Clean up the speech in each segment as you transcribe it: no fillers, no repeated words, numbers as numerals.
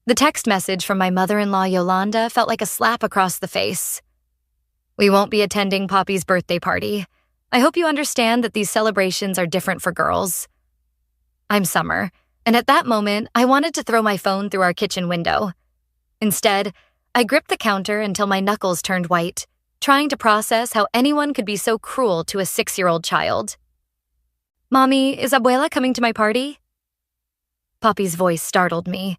The text message from my mother-in-law Yolanda felt like a slap across the face. "We won't be attending Poppy's birthday party. I hope you understand that these celebrations are different for girls." I'm Summer, and at that moment, I wanted to throw my phone through our kitchen window. Instead, I gripped the counter until my knuckles turned white, trying to process how anyone could be so cruel to a 6-year-old child. "Mommy, is Abuela coming to my party?" Poppy's voice startled me.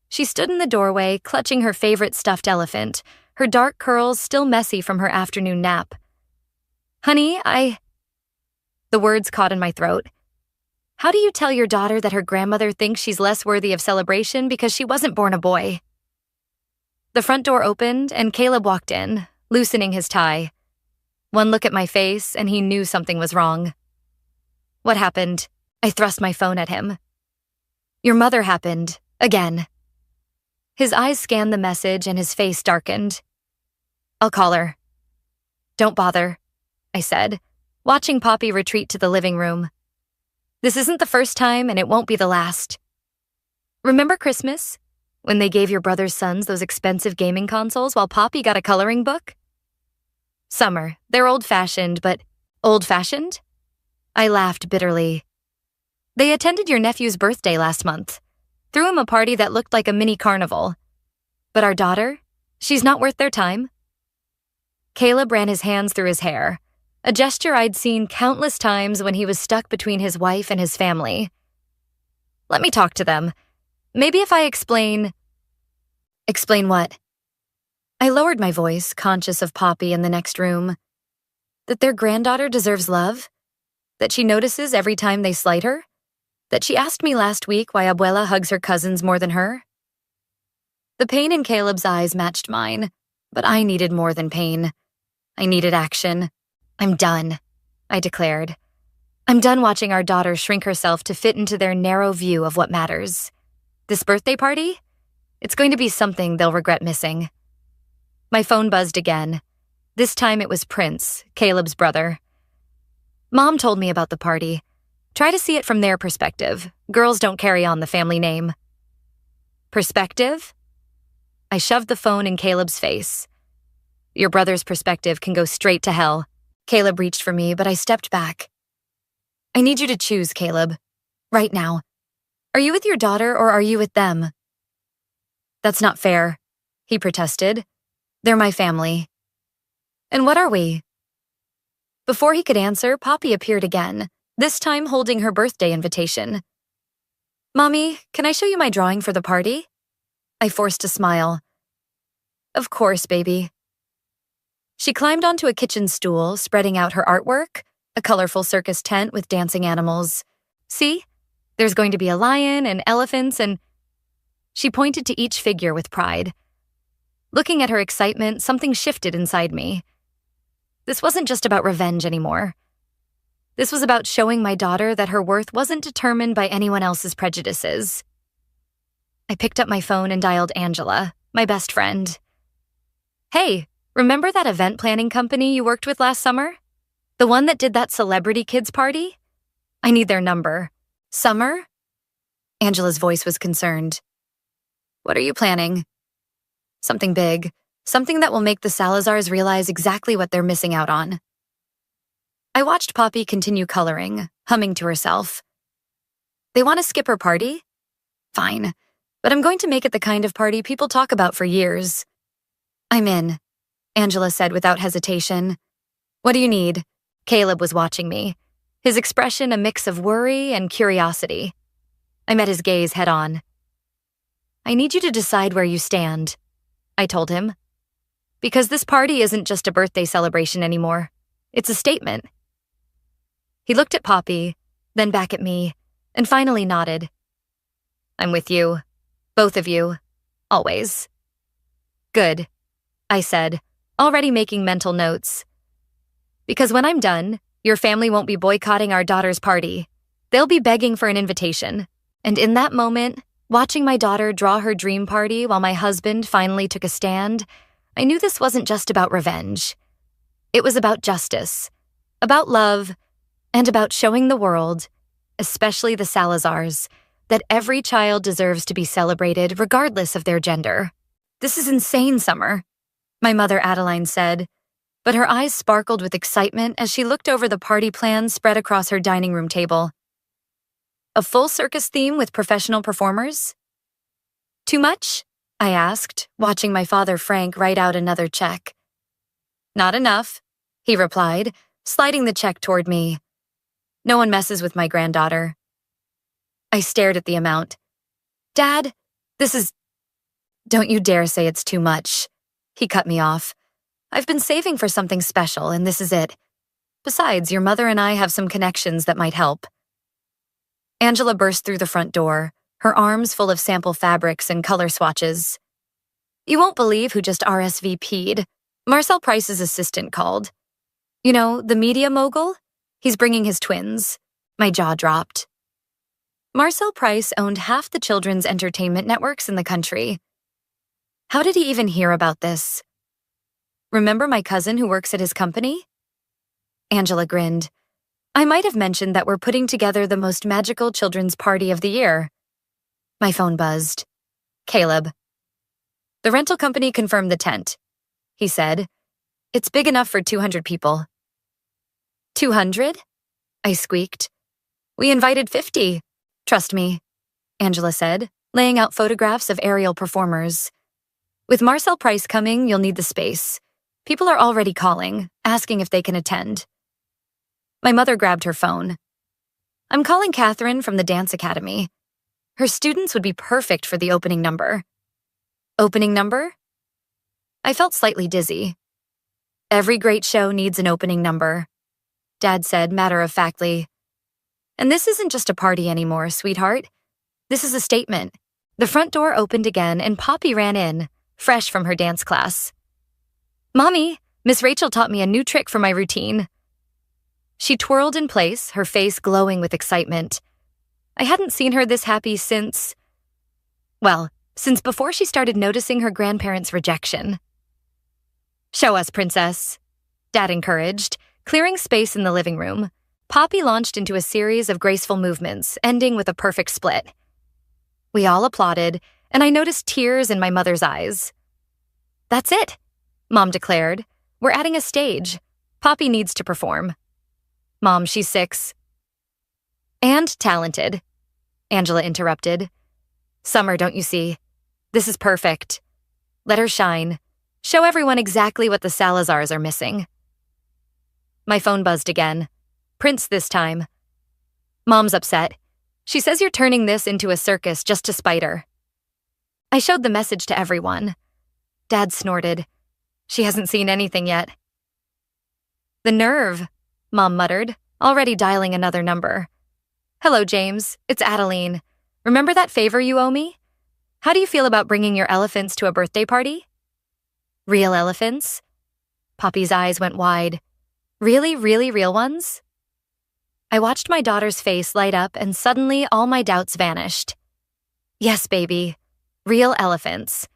She stood in the doorway, clutching her favorite stuffed elephant, her dark curls still messy from her afternoon nap. "Honey, The words caught in my throat. How do you tell your daughter that her grandmother thinks she's less worthy of celebration because she wasn't born a boy? The front door opened and Caleb walked in, loosening his tie. One look at my face and he knew something was wrong. "What happened?" I thrust my phone at him. "Your mother happened. Again." His eyes scanned the message and his face darkened. "I'll call her." "Don't bother," I said, watching Poppy retreat to the living room. "This isn't the first time and it won't be the last. Remember Christmas, when they gave your brother's sons those expensive gaming consoles while Poppy got a coloring book?" "Summer, they're old-fashioned, but..." "Old-fashioned?" I laughed bitterly. "They attended your nephew's birthday last month. Threw him a party that looked like a mini carnival. But our daughter? She's not worth their time." Caleb ran his hands through his hair, a gesture I'd seen countless times when he was stuck between his wife and his family. "Let me talk to them. Maybe if I explain..." "Explain what?" I lowered my voice, conscious of Poppy in the next room. That their granddaughter deserves love? That she notices every time they slight her? That she asked me last week why Abuela hugs her cousins more than her? The pain in Caleb's eyes matched mine, but I needed more than pain. I needed action. "I'm done," I declared. "I'm done watching our daughter shrink herself to fit into their narrow view of what matters. This birthday party? It's going to be something they'll regret missing." My phone buzzed again. This time it was Prince, Caleb's brother. "Mom told me about the party. Try to see it from their perspective. Girls don't carry on the family name." "Perspective?" I shoved the phone in Caleb's face. "Your brother's perspective can go straight to hell." Caleb reached for me, but I stepped back. "I need you to choose, Caleb. Right now. Are you with your daughter or are you with them?" "That's not fair," he protested. "They're my family." "And what are we?" Before he could answer, Poppy appeared again, this time holding her birthday invitation. "Mommy, can I show you my drawing for the party?" I forced a smile. "Of course, baby." She climbed onto a kitchen stool, spreading out her artwork, a colorful circus tent with dancing animals. "See? There's going to be a lion and elephants and..." She pointed to each figure with pride. Looking at her excitement, something shifted inside me. This wasn't just about revenge anymore. This was about showing my daughter that her worth wasn't determined by anyone else's prejudices. I picked up my phone and dialed Angela, my best friend. "Hey, remember that event planning company you worked with last summer? The one that did that celebrity kids party? I need their number." "Summer?" Angela's voice was concerned. "What are you planning?" "Something big. Something that will make the Salazars realize exactly what they're missing out on." I watched Poppy continue coloring, humming to herself. "They want to skip her party? Fine, but I'm going to make it the kind of party people talk about for years." "I'm in," Angela said without hesitation. "What do you need?" Caleb was watching me, his expression a mix of worry and curiosity. I met his gaze head on. "I need you to decide where you stand," I told him. "Because this party isn't just a birthday celebration anymore. It's a statement." He looked at Poppy, then back at me, and finally nodded. "I'm with you. Both of you. Always." "Good," I said, already making mental notes. "Because when I'm done, your family won't be boycotting our daughter's party. They'll be begging for an invitation. And in that moment, watching my daughter draw her dream party while my husband finally took a stand, I knew this wasn't just about revenge. It was about justice, about love, and about showing the world, especially the Salazars, that every child deserves to be celebrated regardless of their gender. This is insane, Summer, my mother Adeline said, but her eyes sparkled with excitement as she looked over the party plans spread across her dining room table. A full circus theme with professional performers? Too much? I asked, watching my father Frank write out another check. Not enough, he replied, sliding the check toward me. No one messes with my granddaughter. I stared at the amount. Dad, this is... Don't you dare say it's too much. He cut me off. I've been saving for something special, and this is it. Besides, your mother and I have some connections that might help. Angela burst through the front door, her arms full of sample fabrics and color swatches. You won't believe who just RSVP'd. Marcel Price's assistant called. You know, the media mogul? He's bringing his twins. My jaw dropped. Marcel Price owned half the children's entertainment networks in the country. How did he even hear about this? Remember my cousin who works at his company? Angela grinned. I might have mentioned that we're putting together the most magical children's party of the year. My phone buzzed. Caleb. The rental company confirmed the tent, he said. It's big enough for 200 people. 200? I squeaked. We invited 50. Trust me, Angela said, laying out photographs of aerial performers. With Marcel Price coming, you'll need the space. People are already calling, asking if they can attend. My mother grabbed her phone. I'm calling Catherine from the dance academy. Her students would be perfect for the opening number. Opening number? I felt slightly dizzy. Every great show needs an opening number, Dad said matter-of-factly. And this isn't just a party anymore, sweetheart. This is a statement. The front door opened again and Poppy ran in, fresh from her dance class. Mommy, Miss Rachel taught me a new trick for my routine. She twirled in place, her face glowing with excitement. I hadn't seen her this happy since before she started noticing her grandparents' rejection. Show us, princess, Dad encouraged, clearing space in the living room. Poppy launched into a series of graceful movements, ending with a perfect split. We all applauded, and I noticed tears in my mother's eyes. That's it, Mom declared. We're adding a stage. Poppy needs to perform. Mom, she's 6. And talented, Angela interrupted. Summer, don't you see? This is perfect. Let her shine. Show everyone exactly what the Salazars are missing. My phone buzzed again. Prince this time. Mom's upset. She says you're turning this into a circus just to spite her. I showed the message to everyone. Dad snorted. She hasn't seen anything yet. The nerve, Mom muttered, already dialing another number. Hello, James. It's Adeline. Remember that favor you owe me? How do you feel about bringing your elephants to a birthday party? Real elephants? Poppy's eyes went wide. Really, really real ones? I watched my daughter's face light up and suddenly all my doubts vanished. Yes, baby. Real elephants.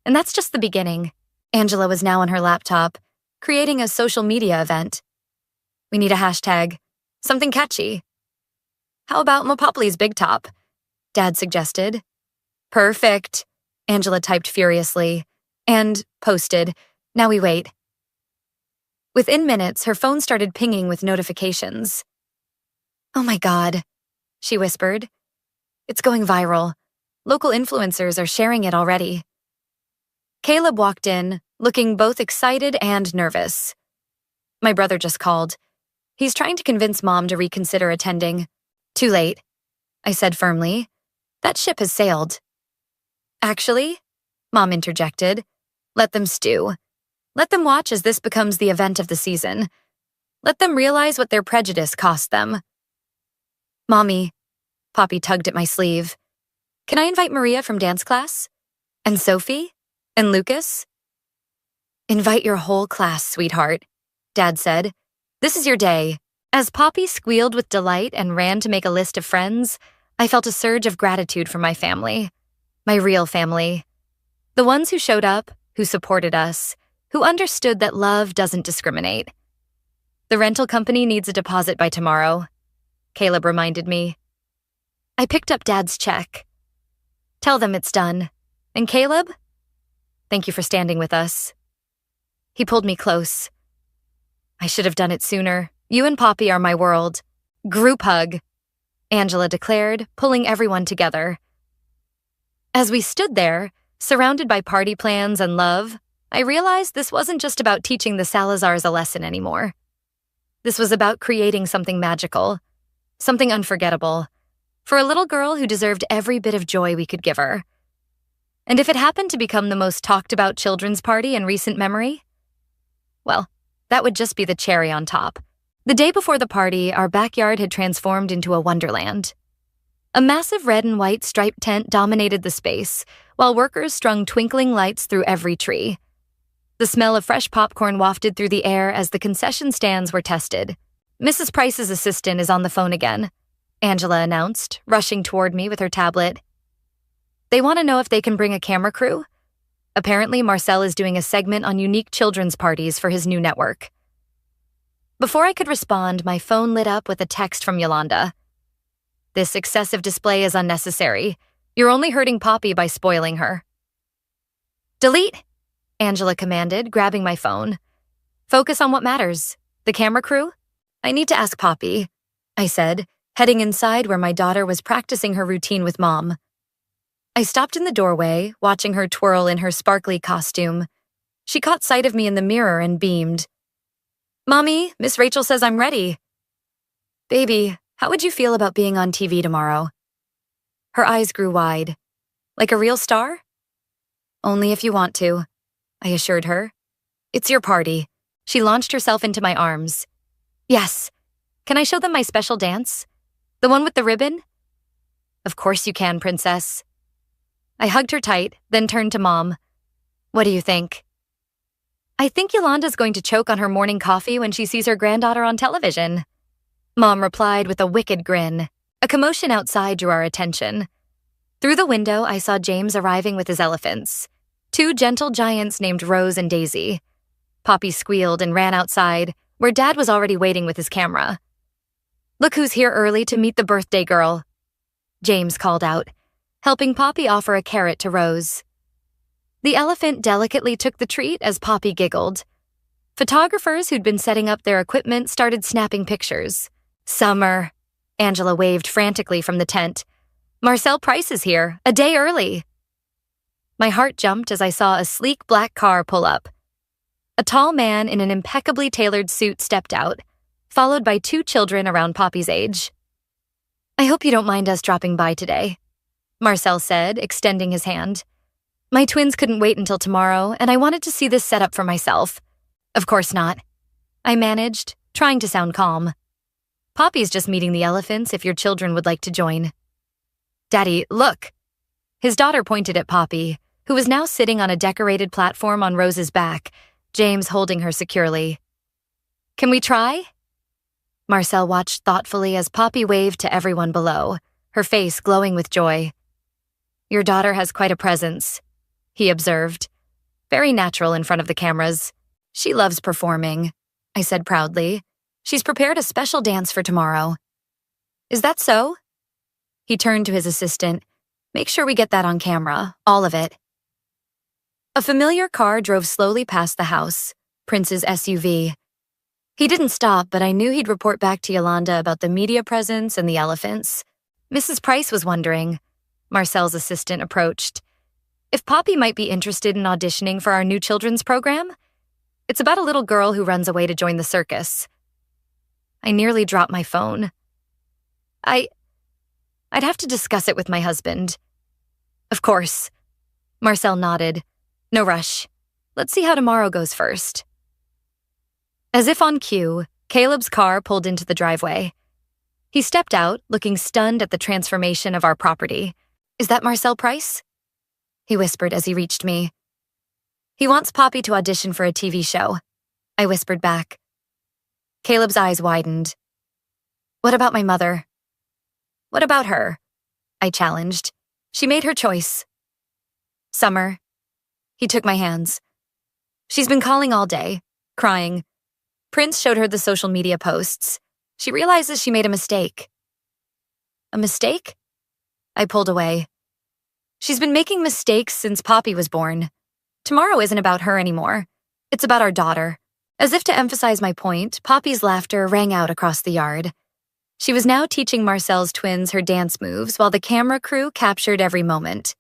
And that's just the beginning. Angela was now on her laptop, creating a social media event. We need a hashtag. Something catchy. How about Mopopley's Big Top? Dad suggested. Perfect, Angela typed furiously. And posted. Now we wait. Within minutes, her phone started pinging with notifications. Oh my God, she whispered. It's going viral. Local influencers are sharing it already. Caleb walked in, looking both excited and nervous. My brother just called. He's trying to convince Mom to reconsider attending. Too late, I said firmly. That ship has sailed. Actually, Mom interjected, let them stew. Let them watch as this becomes the event of the season. Let them realize what their prejudice cost them. Mommy, Poppy tugged at my sleeve. Can I invite Maria from dance class? And Sophie? And Lucas? Invite your whole class, sweetheart, Dad said. This is your day. As Poppy squealed with delight and ran to make a list of friends, I felt a surge of gratitude for my family. My real family. The ones who showed up, who supported us, who understood that love doesn't discriminate. The rental company needs a deposit by tomorrow, Caleb reminded me. I picked up Dad's check. Tell them it's done. And Caleb? Thank you for standing with us. He pulled me close. I should have done it sooner. You and Poppy are my world. Group hug, Angela declared, pulling everyone together. As we stood there, surrounded by party plans and love, I realized this wasn't just about teaching the Salazars a lesson anymore. This was about creating something magical, something unforgettable, for a little girl who deserved every bit of joy we could give her. And if it happened to become the most talked about children's party in recent memory, well, that would just be the cherry on top. The day before the party, our backyard had transformed into a wonderland. A massive red and white striped tent dominated the space, while workers strung twinkling lights through every tree. The smell of fresh popcorn wafted through the air as the concession stands were tested. Mrs. Price's assistant is on the phone again, Angela announced, rushing toward me with her tablet. They want to know if they can bring a camera crew. Apparently, Marcel is doing a segment on unique children's parties for his new network. Before I could respond, my phone lit up with a text from Yolanda. This excessive display is unnecessary. You're only hurting Poppy by spoiling her. Delete, Angela commanded, grabbing my phone. Focus on what matters. The camera crew? I need to ask Poppy, I said, heading inside where my daughter was practicing her routine with Mom. I stopped in the doorway, watching her twirl in her sparkly costume. She caught sight of me in the mirror and beamed. Mommy, Miss Rachel says I'm ready. Baby, how would you feel about being on TV tomorrow? Her eyes grew wide. Like a real star? Only if you want to, I assured her. It's your party. She launched herself into my arms. Yes. Can I show them my special dance? The one with the ribbon? Of course you can, Princess. I hugged her tight, then turned to Mom. What do you think? I think Yolanda's going to choke on her morning coffee when she sees her granddaughter on television. Mom replied with a wicked grin. A commotion outside drew our attention. Through the window, I saw James arriving with his elephants. 2 gentle giants named Rose and Daisy. Poppy squealed and ran outside, where Dad was already waiting with his camera. Look who's here early to meet the birthday girl, James called out, helping Poppy offer a carrot to Rose. The elephant delicately took the treat as Poppy giggled. Photographers who'd been setting up their equipment started snapping pictures. Summer, Angela waved frantically from the tent. Marcel Price is here, a day early. My heart jumped as I saw a sleek black car pull up. A tall man in an impeccably tailored suit stepped out, followed by 2 children around Poppy's age. I hope you don't mind us dropping by today, Marcel said, extending his hand. My twins couldn't wait until tomorrow, and I wanted to see this set up for myself. Of course not, I managed, trying to sound calm. Poppy's just meeting the elephants if your children would like to join. Daddy, look. His daughter pointed at Poppy, who was now sitting on a decorated platform on Rose's back, James holding her securely. Can we try? Marcel watched thoughtfully as Poppy waved to everyone below, her face glowing with joy. Your daughter has quite a presence, he observed. Very natural in front of the cameras. She loves performing, I said proudly. She's prepared a special dance for tomorrow. Is that so? He turned to his assistant. Make sure we get that on camera, all of it. A familiar car drove slowly past the house, Prince's SUV. He didn't stop, but I knew he'd report back to Yolanda about the media presence and the elephants. Mrs. Price was wondering. Marcel's assistant approached. If Poppy might be interested in auditioning for our new children's program? It's about a little girl who runs away to join the circus. I nearly dropped my phone. I'd have to discuss it with my husband. Of course. Marcel nodded. No rush. Let's see how tomorrow goes first. As if on cue, Caleb's car pulled into the driveway. He stepped out, looking stunned at the transformation of our property. Is that Marcel Price? He whispered as he reached me. He wants Poppy to audition for a TV show, I whispered back. Caleb's eyes widened. What about my mother? What about her? I challenged. She made her choice. Summer. He took my hands. She's been calling all day, crying. Prince showed her the social media posts. She realizes she made a mistake. A mistake? I pulled away. She's been making mistakes since Poppy was born. Tomorrow isn't about her anymore. It's about our daughter. As if to emphasize my point, Poppy's laughter rang out across the yard. She was now teaching Marcel's twins her dance moves while the camera crew captured every moment.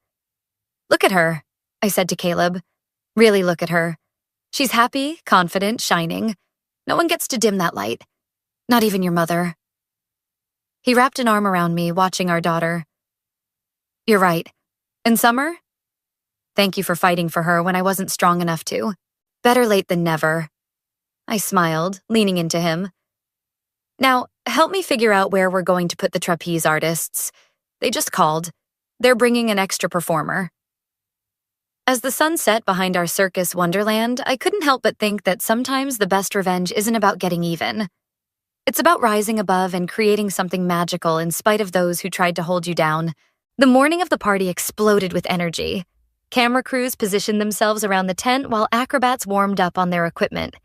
"Look at her," I said to Caleb. "Really look at her. She's happy, confident, shining. No one gets to dim that light. Not even your mother." He wrapped an arm around me, watching our daughter. "You're right. And Summer? Thank you for fighting for her when I wasn't strong enough to. Better late than never." I smiled, leaning into him. "Now, help me figure out where we're going to put the trapeze artists. They just called. They're bringing an extra performer." As the sun set behind our circus wonderland, I couldn't help but think that sometimes the best revenge isn't about getting even. It's about rising above and creating something magical in spite of those who tried to hold you down. The morning of the party exploded with energy. Camera crews positioned themselves around the tent while acrobats warmed up on their equipment.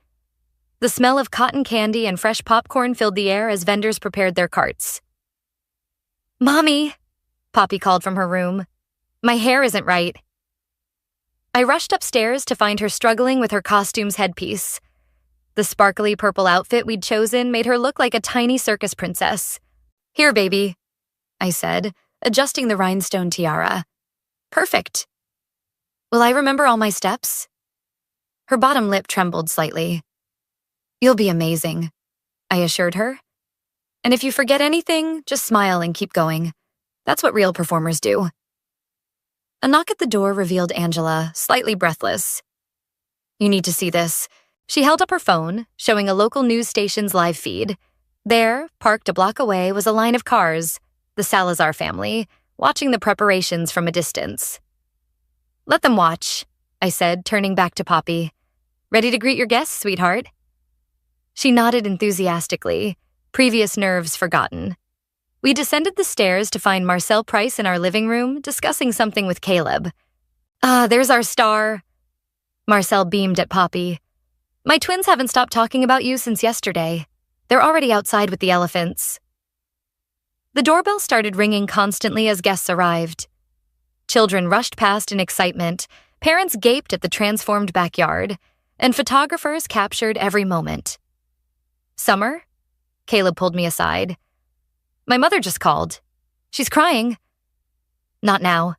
The smell of cotton candy and fresh popcorn filled the air as vendors prepared their carts. "Mommy," Poppy called from her room. "My hair isn't right." I rushed upstairs to find her struggling with her costume's headpiece. The sparkly purple outfit we'd chosen made her look like a tiny circus princess. "Here, baby," I said, adjusting the rhinestone tiara. "Perfect. Will I remember all my steps?" Her bottom lip trembled slightly. "You'll be amazing," I assured her. "And if you forget anything, just smile and keep going. That's what real performers do." A knock at the door revealed Angela, slightly breathless. "You need to see this." She held up her phone, showing a local news station's live feed. There, parked a block away, was a line of cars, the Salazar family, watching the preparations from a distance. "Let them watch," I said, turning back to Poppy. "Ready to greet your guests, sweetheart?" She nodded enthusiastically, previous nerves forgotten. We descended the stairs to find Marcel Price in our living room, discussing something with Caleb. "Ah, there's our star." Marcel beamed at Poppy. "My twins haven't stopped talking about you since yesterday. They're already outside with the elephants." The doorbell started ringing constantly as guests arrived. Children rushed past in excitement, parents gaped at the transformed backyard, and photographers captured every moment. "Summer?" Caleb pulled me aside. "My mother just called. She's crying." "Not now,"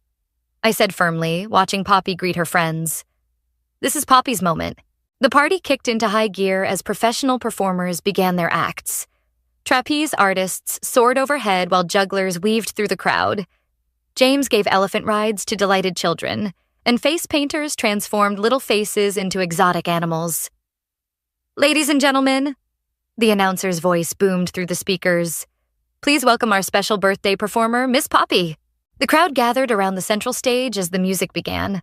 I said firmly, watching Poppy greet her friends. "This is Poppy's moment." The party kicked into high gear as professional performers began their acts. Trapeze artists soared overhead while jugglers weaved through the crowd. James gave elephant rides to delighted children, and face painters transformed little faces into exotic animals. "Ladies and gentlemen," the announcer's voice boomed through the speakers, "please welcome our special birthday performer, Miss Poppy." The crowd gathered around the central stage as the music began.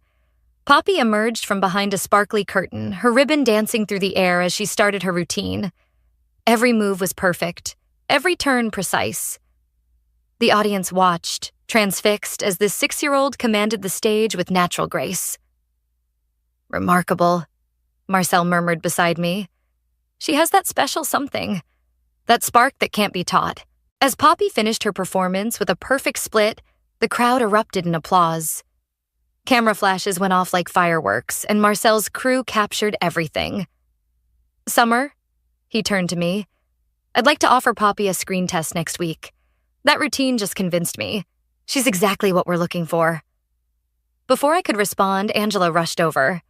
Poppy emerged from behind a sparkly curtain, her ribbon dancing through the air as she started her routine. Every move was perfect, every turn precise. The audience watched, transfixed, as this 6-year-old commanded the stage with natural grace. "Remarkable," Marcel murmured beside me. "She has that special something, that spark that can't be taught." As Poppy finished her performance with a perfect split, the crowd erupted in applause. Camera flashes went off like fireworks, and Marcel's crew captured everything. "Summer," he turned to me, "I'd like to offer Poppy a screen test next week. That routine just convinced me. She's exactly what we're looking for." Before I could respond, Angela rushed over.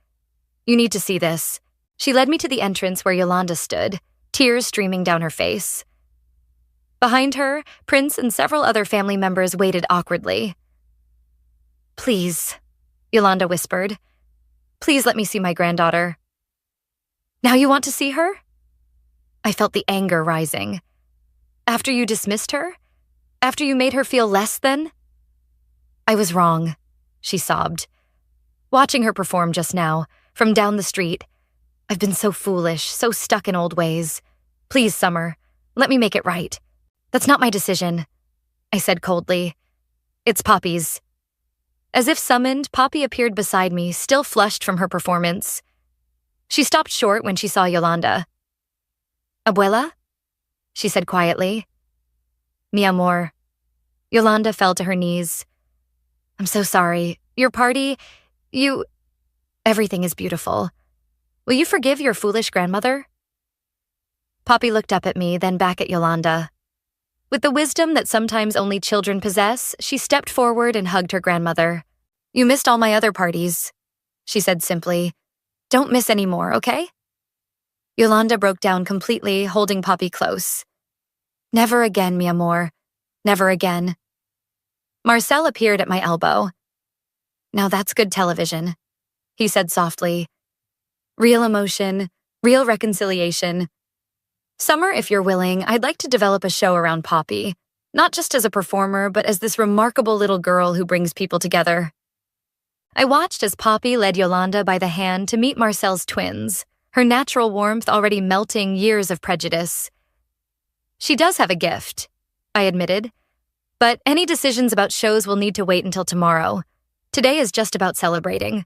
"You need to see this." She led me to the entrance where Yolanda stood, tears streaming down her face. Behind her, Prince and several other family members waited awkwardly. "Please," Yolanda whispered. "Please let me see my granddaughter." "Now you want to see her?" I felt the anger rising. "After you dismissed her? After you made her feel less than?" "I was wrong," she sobbed. "Watching her perform just now, from down the street, I've been so foolish, so stuck in old ways. Please, Summer, let me make it right. That's not my decision," I said coldly. "It's Poppy's." As if summoned, Poppy appeared beside me, still flushed from her performance. She stopped short when she saw Yolanda. "Abuela?" she said quietly. "Mi amor." Yolanda fell to her knees. I'm so sorry. Your party, you... Everything is beautiful. Will you forgive your foolish grandmother? Poppy looked up at me, then back at Yolanda. With the wisdom that sometimes only children possess, she stepped forward and hugged her grandmother. You missed all my other parties, she said simply. Don't miss any more, okay? Yolanda broke down completely, holding Poppy close. Never again, mi amor. Never again. Marcel appeared at my elbow. Now that's good television, he said softly. Real emotion, real reconciliation. Summer, if you're willing, I'd like to develop a show around Poppy, not just as a performer, but as this remarkable little girl who brings people together. I watched as Poppy led Yolanda by the hand to meet Marcel's twins, her natural warmth already melting years of prejudice. She does have a gift, I admitted, but any decisions about shows will need to wait until tomorrow. Today is just about celebrating.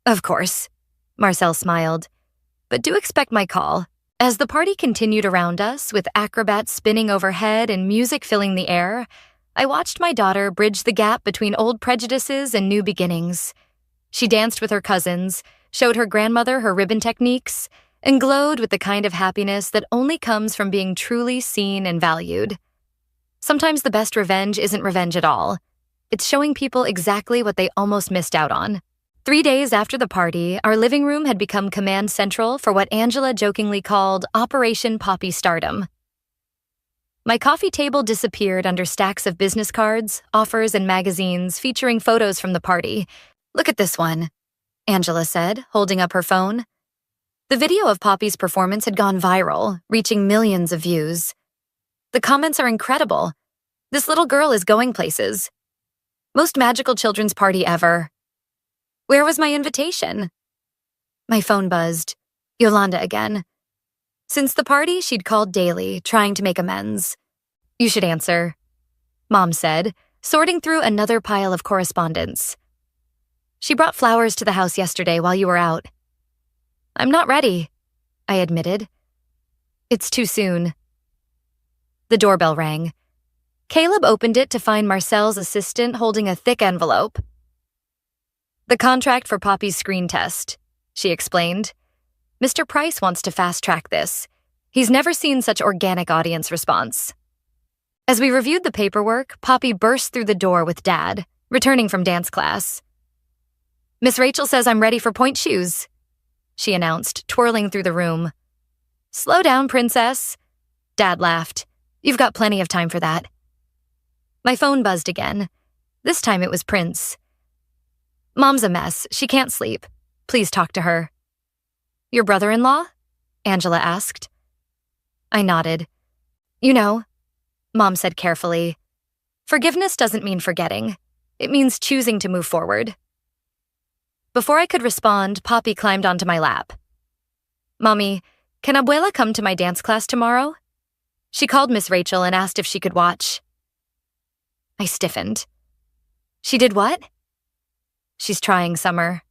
Of course, Marcel smiled, but do expect my call. As the party continued around us, with acrobats spinning overhead and music filling the air, I watched my daughter bridge the gap between old prejudices and new beginnings. She danced with her cousins, showed her grandmother her ribbon techniques, and glowed with the kind of happiness that only comes from being truly seen and valued. Sometimes the best revenge isn't revenge at all. It's showing people exactly what they almost missed out on. 3 days after the party, our living room had become command central for what Angela jokingly called Operation Poppy Stardom. My coffee table disappeared under stacks of business cards, offers, and magazines featuring photos from the party. Look at this one, Angela said, holding up her phone. The video of Poppy's performance had gone viral, reaching millions of views. The comments are incredible. This little girl is going places. Most magical children's party ever. Where was my invitation? My phone buzzed. Yolanda again. Since the party, she'd called daily, trying to make amends. You should answer, Mom said, sorting through another pile of correspondence. She brought flowers to the house yesterday while you were out. I'm not ready, I admitted. It's too soon. The doorbell rang. Caleb opened it to find Marcel's assistant holding a thick envelope. The contract for Poppy's screen test, she explained. Mr. Price wants to fast-track this. He's never seen such organic audience response. As we reviewed the paperwork, Poppy burst through the door with Dad, returning from dance class. Miss Rachel says I'm ready for point shoes, she announced, twirling through the room. Slow down, princess. Dad laughed. You've got plenty of time for that. My phone buzzed again. This time it was Prince. Mom's a mess. She can't sleep. Please talk to her. Your brother-in-law? Angela asked. I nodded. You know, Mom said carefully, forgiveness doesn't mean forgetting. It means choosing to move forward. Before I could respond, Poppy climbed onto my lap. Mommy, can Abuela come to my dance class tomorrow? She called Miss Rachel and asked if she could watch. I stiffened. She did what? She's trying, Summer,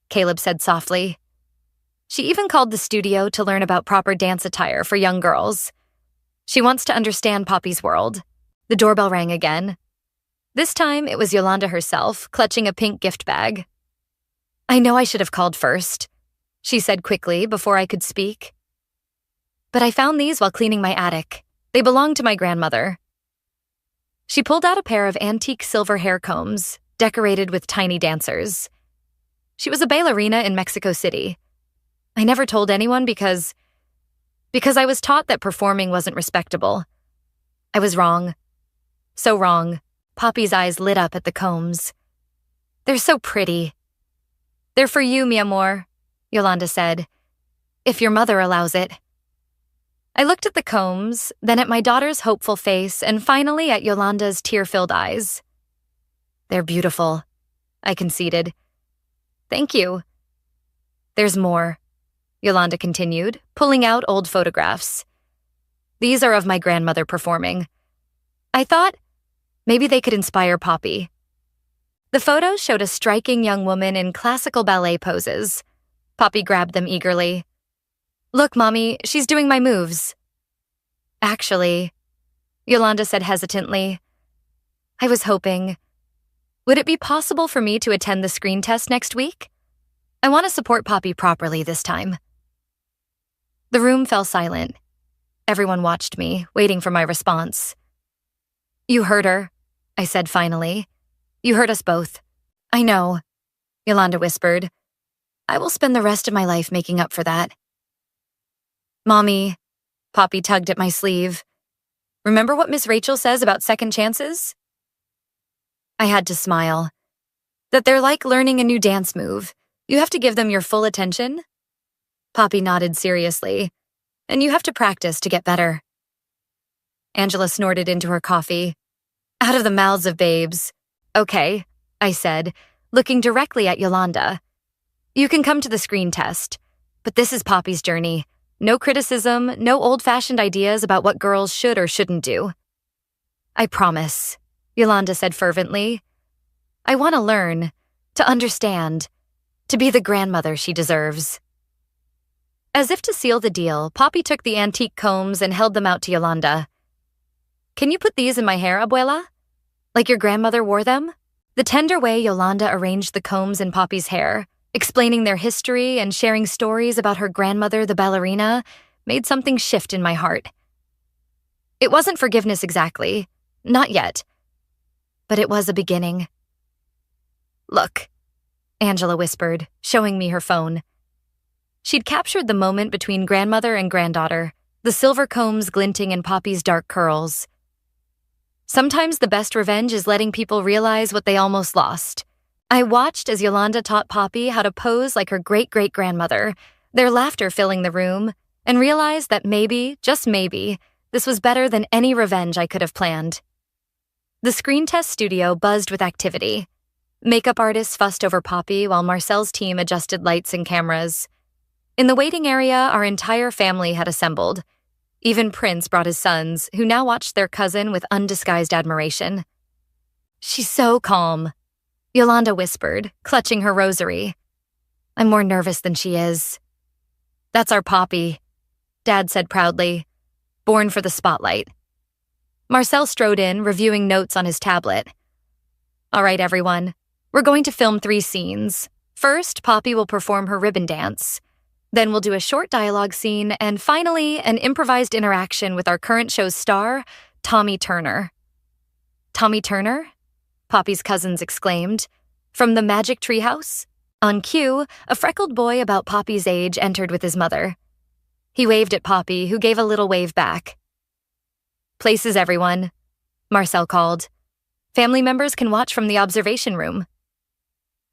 Caleb said softly. She even called the studio to learn about proper dance attire for young girls. She wants to understand Poppy's world. The doorbell rang again. This time, it was Yolanda herself, clutching a pink gift bag. I know I should have called first, she said quickly before I could speak. But I found these while cleaning my attic. They belong to my grandmother. She pulled out a pair of antique silver hair combs, decorated with tiny dancers. She was a ballerina in Mexico City. I never told anyone because I was taught that performing wasn't respectable. I was wrong. So wrong. Poppy's eyes lit up at the combs. They're so pretty. They're for you, mi amor, Yolanda said. If your mother allows it. I looked at the combs, then at my daughter's hopeful face, and finally at Yolanda's tear-filled eyes. They're beautiful, I conceded. Thank you. There's more, Yolanda continued, pulling out old photographs. These are of my grandmother performing. I thought maybe they could inspire Poppy. The photos showed a striking young woman in classical ballet poses. Poppy grabbed them eagerly. Look, Mommy, she's doing my moves. Actually, Yolanda said hesitantly, I was hoping. Would it be possible for me to attend the screen test next week? I want to support Poppy properly this time. The room fell silent. Everyone watched me, waiting for my response. You heard her, I said finally. You heard us both. I know, Yolanda whispered. I will spend the rest of my life making up for that. Mommy, Poppy tugged at my sleeve. Remember what Miss Rachel says about second chances? I had to smile. That they're like learning a new dance move. You have to give them your full attention. Poppy nodded seriously. And you have to practice to get better. Angela snorted into her coffee. Out of the mouths of babes. Okay, I said, looking directly at Yolanda. You can come to the screen test, but this is Poppy's journey. No criticism, no old-fashioned ideas about what girls should or shouldn't do. I promise, Yolanda said fervently. I want to learn, to understand, to be the grandmother she deserves. As if to seal the deal, Poppy took the antique combs and held them out to Yolanda. Can you put these in my hair, Abuela? Like your grandmother wore them? The tender way Yolanda arranged the combs in Poppy's hair, explaining their history and sharing stories about her grandmother, the ballerina, made something shift in my heart. It wasn't forgiveness exactly, not yet, but it was a beginning. Look, Angela whispered, showing me her phone. She'd captured the moment between grandmother and granddaughter, the silver combs glinting in Poppy's dark curls. Sometimes the best revenge is letting people realize what they almost lost. I watched as Yolanda taught Poppy how to pose like her great-great-grandmother, their laughter filling the room, and realized that maybe, just maybe, this was better than any revenge I could have planned. The screen test studio buzzed with activity. Makeup artists fussed over Poppy while Marcel's team adjusted lights and cameras. In the waiting area, our entire family had assembled. Even Prince brought his sons, who now watched their cousin with undisguised admiration. She's so calm, Yolanda whispered, clutching her rosary. I'm more nervous than she is. That's our Poppy, Dad said proudly. Born for the spotlight. Marcel strode in, reviewing notes on his tablet. All right, everyone. We're going to film 3 scenes. First, Poppy will perform her ribbon dance. Then we'll do a short dialogue scene, and finally, an improvised interaction with our current show's star, Tommy Turner. Tommy Turner? Poppy's cousins exclaimed. From the Magic Treehouse? On cue, a freckled boy about Poppy's age entered with his mother. He waved at Poppy, who gave a little wave back. Places, everyone, Marcel called. Family members can watch from the observation room.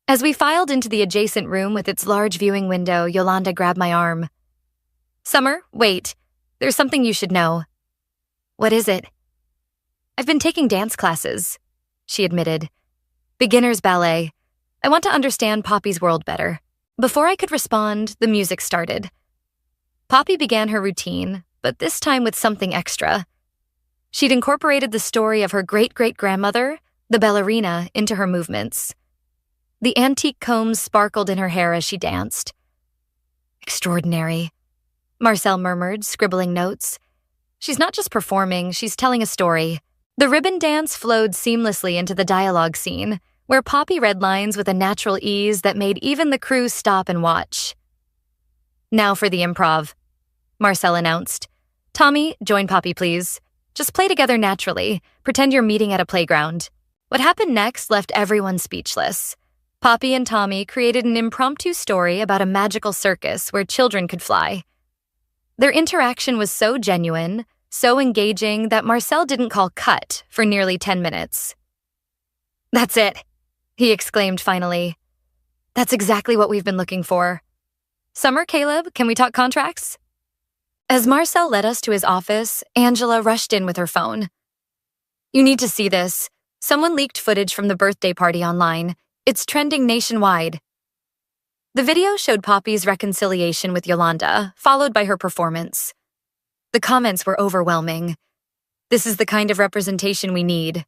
As we filed into the adjacent room with its large viewing window, Yolanda grabbed my arm. Summer, wait. There's something you should know. What is it? I've been taking dance classes, she admitted. Beginner's ballet. I want to understand Poppy's world better. Before I could respond, the music started. Poppy began her routine, but this time with something extra. She'd incorporated the story of her great-great-grandmother, the ballerina, into her movements. The antique combs sparkled in her hair as she danced. Extraordinary, Marcel murmured, scribbling notes. She's not just performing, she's telling a story. The ribbon dance flowed seamlessly into the dialogue scene, where Poppy read lines with a natural ease that made even the crew stop and watch. Now for the improv, Marcel announced. Tommy, join Poppy, please. Just play together naturally. Pretend you're meeting at a playground. What happened next left everyone speechless. Poppy and Tommy created an impromptu story about a magical circus where children could fly. Their interaction was so genuine, so engaging that Marcel didn't call cut for nearly 10 minutes. That's it, he exclaimed finally. That's exactly what we've been looking for. Summer, Caleb, can we talk contracts? As Marcel led us to his office, Angela rushed in with her phone. You need to see this. Someone leaked footage from the birthday party online. It's trending nationwide. The video showed Poppy's reconciliation with Yolanda, followed by her performance. The comments were overwhelming. This is the kind of representation we need.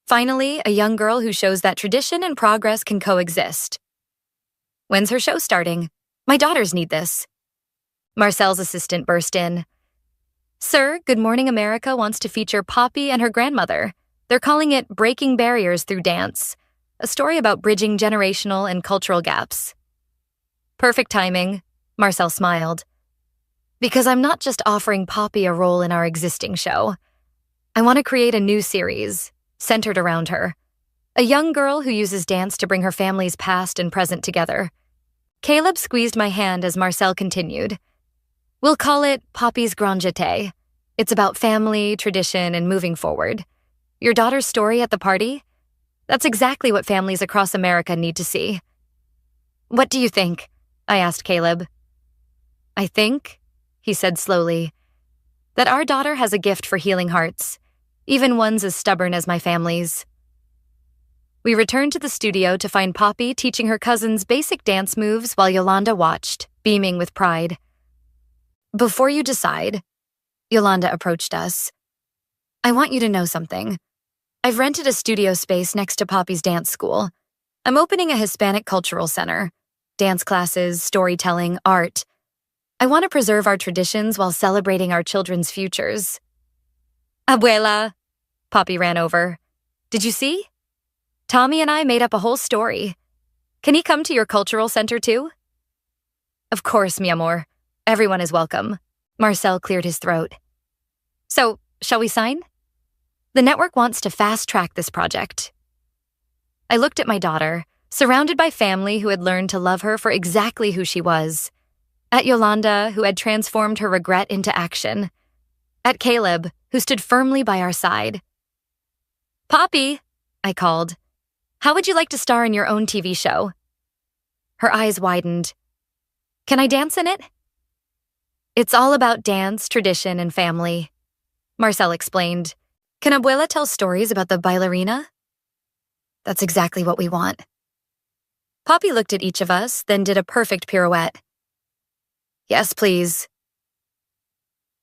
Finally, a young girl who shows that tradition and progress can coexist. When's her show starting? My daughters need this. Marcel's assistant burst in. Sir, Good Morning America wants to feature Poppy and her grandmother. They're calling it Breaking Barriers Through Dance, a story about bridging generational and cultural gaps. Perfect timing, Marcel smiled. Because I'm not just offering Poppy a role in our existing show. I want to create a new series, centered around her. A young girl who uses dance to bring her family's past and present together. Caleb squeezed my hand as Marcel continued. We'll call it Poppy's Grand Jeté. It's about family, tradition, and moving forward. Your daughter's story at the party? That's exactly what families across America need to see. What do you think? I asked Caleb. I think, he said slowly, that our daughter has a gift for healing hearts, even ones as stubborn as my family's. We returned to the studio to find Poppy teaching her cousins basic dance moves while Yolanda watched, beaming with pride. Before you decide, Yolanda approached us. I want you to know something. I've rented a studio space next to Poppy's dance school. I'm opening a Hispanic cultural center. Dance classes, storytelling, art. I want to preserve our traditions while celebrating our children's futures. Abuela, Poppy ran over. Did you see? Tommy and I made up a whole story. Can he come to your cultural center too? Of course, mi amor. Everyone is welcome. Marcel cleared his throat. So, shall we sign? The network wants to fast-track this project. I looked at my daughter, surrounded by family who had learned to love her for exactly who she was. At Yolanda, who had transformed her regret into action. At Caleb, who stood firmly by our side. Poppy, I called. How would you like to star in your own TV show? Her eyes widened. Can I dance in it? It's all about dance, tradition, and family. Marcel explained. Can Abuela tell stories about the bailarina? That's exactly what we want. Poppy looked at each of us, then did a perfect pirouette. Yes, please.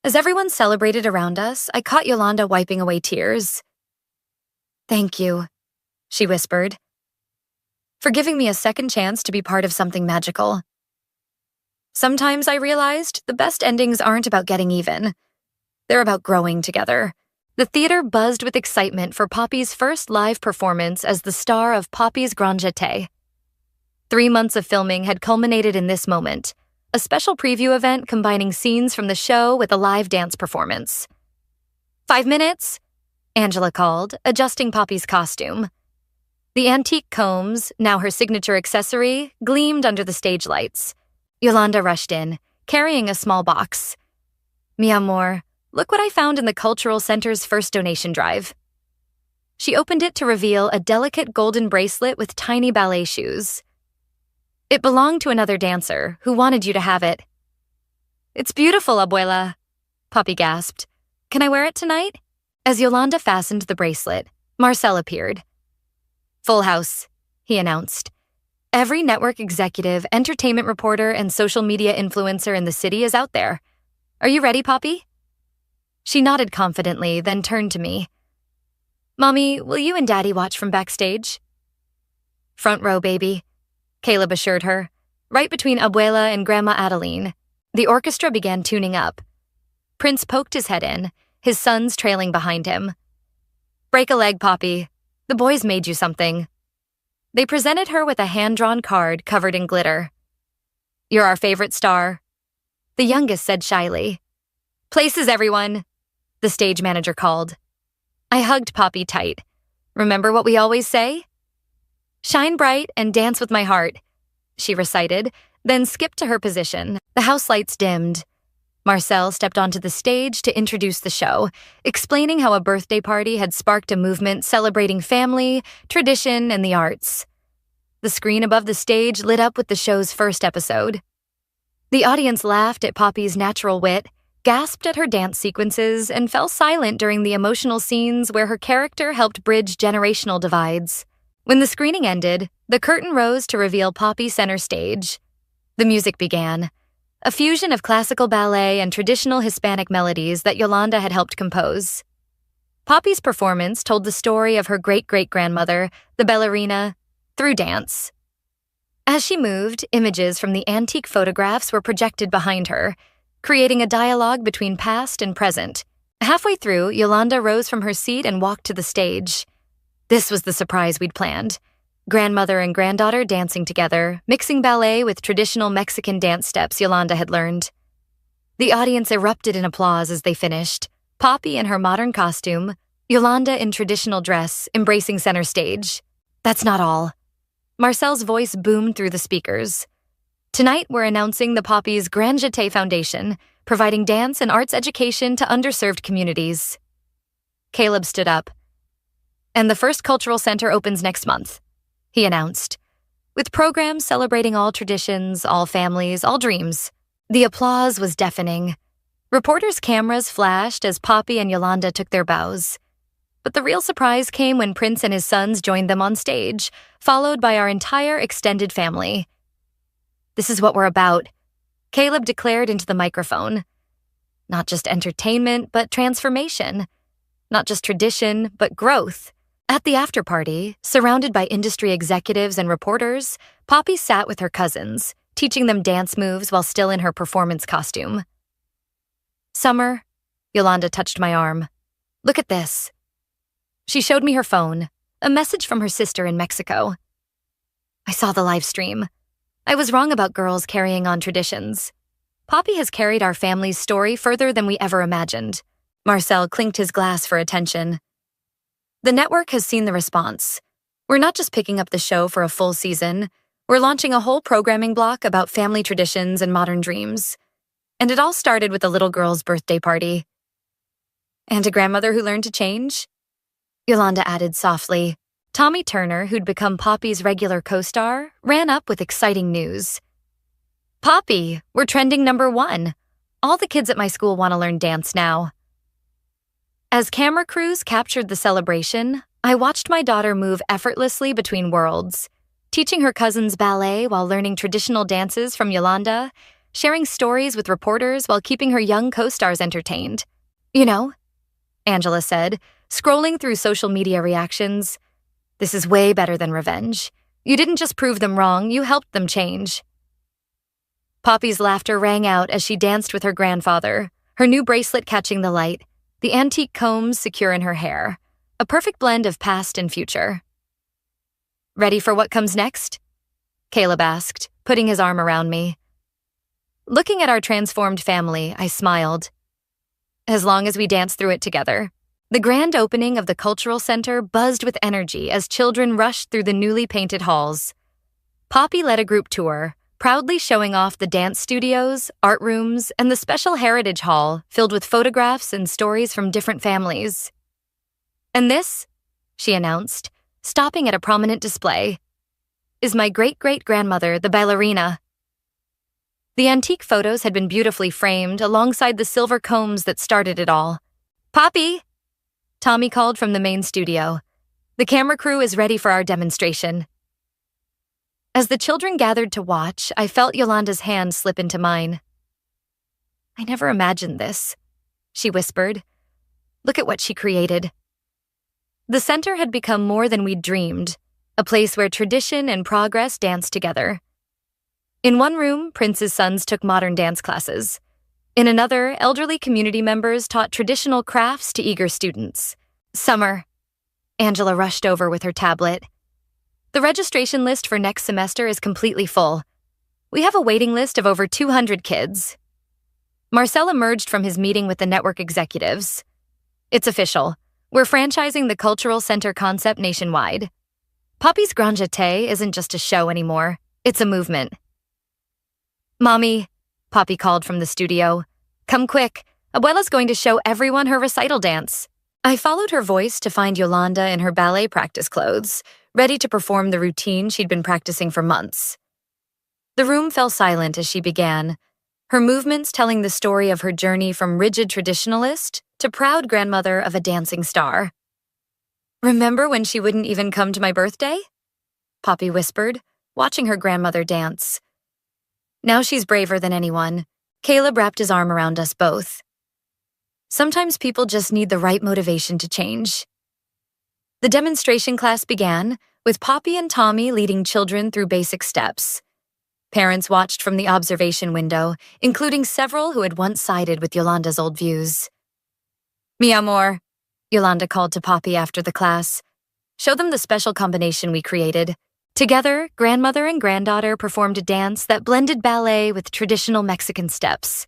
As everyone celebrated around us, I caught Yolanda wiping away tears. Thank you, she whispered, for giving me a second chance to be part of something magical. Sometimes I realized the best endings aren't about getting even. They're about growing together. The theater buzzed with excitement for Poppy's first live performance as the star of Poppy's Grand Jeté. 3 months of filming had culminated in this moment, a special preview event combining scenes from the show with a live dance performance. 5 minutes, Angela called, adjusting Poppy's costume. The antique combs, now her signature accessory, gleamed under the stage lights. Yolanda rushed in, carrying a small box. Mi amor, look what I found in the Cultural Center's first donation drive. She opened it to reveal a delicate golden bracelet with tiny ballet shoes. It belonged to another dancer who wanted you to have it. It's beautiful, Abuela, Poppy gasped. Can I wear it tonight? As Yolanda fastened the bracelet, Marcel appeared. Full house, he announced. Every network executive, entertainment reporter, and social media influencer in the city is out there. Are you ready, Poppy? She nodded confidently, then turned to me. Mommy, will you and Daddy watch from backstage? Front row, baby, Caleb assured her, right between Abuela and Grandma Adeline. The orchestra began tuning up. Prince poked his head in, his sons trailing behind him. Break a leg, Poppy. The boys made you something. They presented her with a hand-drawn card covered in glitter. You're our favorite star, the youngest said shyly. Places, everyone, the stage manager called. I hugged Poppy tight. Remember what we always say? Shine bright and dance with my heart, she recited, then skipped to her position. The house lights dimmed. Marcel stepped onto the stage to introduce the show, explaining how a birthday party had sparked a movement celebrating family, tradition, and the arts. The screen above the stage lit up with the show's first episode. The audience laughed at Poppy's natural wit, gasped at her dance sequences, and fell silent during the emotional scenes where her character helped bridge generational divides. When the screening ended, the curtain rose to reveal Poppy center stage. The music began, a fusion of classical ballet and traditional Hispanic melodies that Yolanda had helped compose. Poppy's performance told the story of her great-great-grandmother, the ballerina, through dance. As she moved, images from the antique photographs were projected behind her, creating a dialogue between past and present. Halfway through, Yolanda rose from her seat and walked to the stage. This was the surprise we'd planned. Grandmother and granddaughter dancing together, mixing ballet with traditional Mexican dance steps Yolanda had learned. The audience erupted in applause as they finished. Poppy in her modern costume, Yolanda in traditional dress, embracing center stage. That's not all. Marcel's voice boomed through the speakers. Tonight, we're announcing the Poppy's Grand Jeté Foundation, providing dance and arts education to underserved communities. Caleb stood up. And the first cultural center opens next month, he announced, with programs celebrating all traditions, all families, all dreams. The applause was deafening. Reporters' cameras flashed as Poppy and Yolanda took their bows. But the real surprise came when Prince and his sons joined them on stage, followed by our entire extended family. This is what we're about, Caleb declared into the microphone. Not just entertainment, but transformation. Not just tradition, but growth. At the after-party, surrounded by industry executives and reporters, Poppy sat with her cousins, teaching them dance moves while still in her performance costume. Summer, Yolanda touched my arm. Look at this. She showed me her phone, a message from her sister in Mexico. I saw the live stream. I was wrong about girls carrying on traditions. Poppy has carried our family's story further than we ever imagined. Marcel clinked his glass for attention. The network has seen the response. We're not just picking up the show for a full season. We're launching a whole programming block about family traditions and modern dreams. And it all started with a little girl's birthday party. And a grandmother who learned to change? Yolanda added softly. Tommy Turner, who'd become Poppy's regular co-star, ran up with exciting news. Poppy, we're trending #1. All the kids at my school want to learn dance now. As camera crews captured the celebration, I watched my daughter move effortlessly between worlds, teaching her cousins ballet while learning traditional dances from Yolanda, sharing stories with reporters while keeping her young co-stars entertained. You know, Angela said, scrolling through social media reactions, this is way better than revenge. You didn't just prove them wrong, you helped them change. Poppy's laughter rang out as she danced with her grandfather, her new bracelet catching the light, the antique combs secure in her hair, a perfect blend of past and future. Ready for what comes next? Caleb asked, putting his arm around me. Looking at our transformed family, I smiled. As long as we dance through it together. The grand opening of the Cultural Center buzzed with energy as children rushed through the newly painted halls. Poppy led a group tour, proudly showing off the dance studios, art rooms, and the special heritage hall filled with photographs and stories from different families. And this, she announced, stopping at a prominent display, is my great-great-grandmother, the ballerina. The antique photos had been beautifully framed alongside the silver combs that started it all. Poppy! Tommy called from the main studio. The camera crew is ready for our demonstration. As the children gathered to watch, I felt Yolanda's hand slip into mine. I never imagined this, she whispered. Look at what she created. The center had become more than we'd dreamed, a place where tradition and progress danced together. In one room, Prince's sons took modern dance classes. In another, elderly community members taught traditional crafts to eager students. Summer. Angela rushed over with her tablet. The registration list for next semester is completely full. We have a waiting list of over 200 kids. Marcel emerged from his meeting with the network executives. It's official. We're franchising the Cultural Center concept nationwide. Poppy's Grand Jeté isn't just a show anymore. It's a movement. Mommy, Poppy called from the studio. Come quick. Abuela's going to show everyone her recital dance. I followed her voice to find Yolanda in her ballet practice clothes, ready to perform the routine she'd been practicing for months. The room fell silent as she began, her movements telling the story of her journey from rigid traditionalist to proud grandmother of a dancing star. Remember when she wouldn't even come to my birthday? Poppy whispered, watching her grandmother dance. Now she's braver than anyone. Caleb wrapped his arm around us both. Sometimes people just need the right motivation to change. The demonstration class began, with Poppy and Tommy leading children through basic steps. Parents watched from the observation window, including several who had once sided with Yolanda's old views. Mi amor, Yolanda called to Poppy after the class. Show them the special combination we created. Together, grandmother and granddaughter performed a dance that blended ballet with traditional Mexican steps.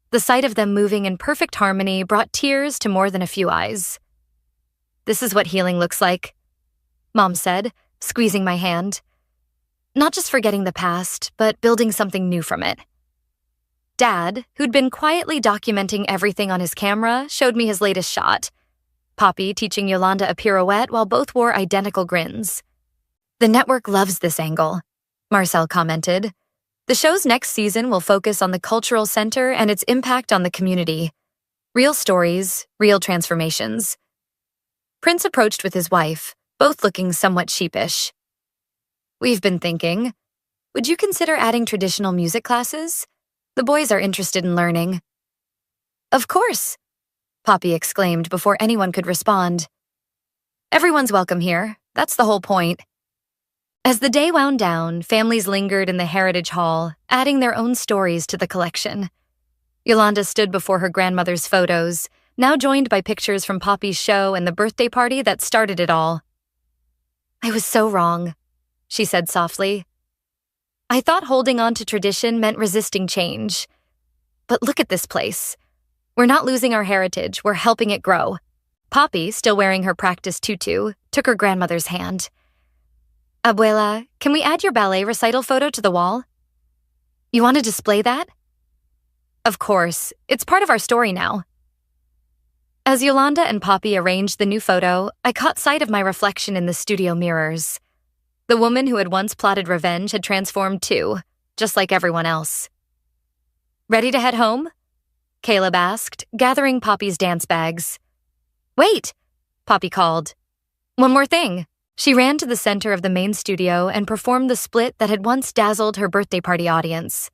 The sight of them moving in perfect harmony brought tears to more than a few eyes. This is what healing looks like, Mom said, squeezing my hand. Not just forgetting the past, but building something new from it. Dad, who'd been quietly documenting everything on his camera, showed me his latest shot. Poppy teaching Yolanda a pirouette while both wore identical grins. The network loves this angle, Marcel commented. The show's next season will focus on the cultural center and its impact on the community. Real stories, real transformations. Prince approached with his wife, both looking somewhat sheepish. We've been thinking, would you consider adding traditional music classes? The boys are interested in learning. Of course, Poppy exclaimed before anyone could respond. Everyone's welcome here. That's the whole point. As the day wound down, families lingered in the Heritage Hall, adding their own stories to the collection. Yolanda stood before her grandmother's photos, now joined by pictures from Poppy's show and the birthday party that started it all. I was so wrong, she said softly. I thought holding on to tradition meant resisting change. But look at this place. We're not losing our heritage, we're helping it grow. Poppy, still wearing her practice tutu, took her grandmother's hand. Abuela, can we add your ballet recital photo to the wall? You want to display that? Of course, it's part of our story now. As Yolanda and Poppy arranged the new photo, I caught sight of my reflection in the studio mirrors. The woman who had once plotted revenge had transformed too, just like everyone else. Ready to head home? Caleb asked, gathering Poppy's dance bags. Wait, Poppy called. One more thing. She ran to the center of the main studio and performed the split that had once dazzled her birthday party audience.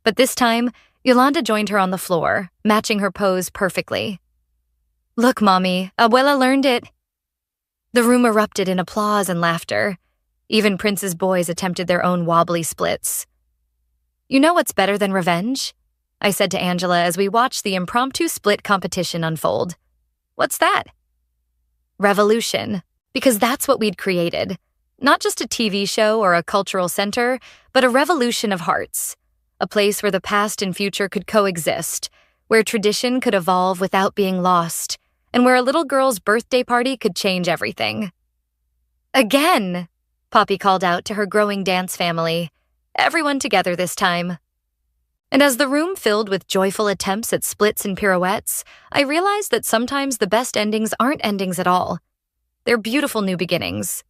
But this time, Yolanda joined her on the floor, matching her pose perfectly. Look, Mommy, Abuela learned it. The room erupted in applause and laughter. Even Prince's boys attempted their own wobbly splits. You know what's better than revenge? I said to Angela as we watched the impromptu split competition unfold. What's that? Revolution. Because that's what we'd created. Not just a TV show or a cultural center, but a revolution of hearts. A place where the past and future could coexist, where tradition could evolve without being lost, and where a little girl's birthday party could change everything. Again, Poppy called out to her growing dance family. Everyone together this time. And as the room filled with joyful attempts at splits and pirouettes, I realized that sometimes the best endings aren't endings at all. They're beautiful new beginnings.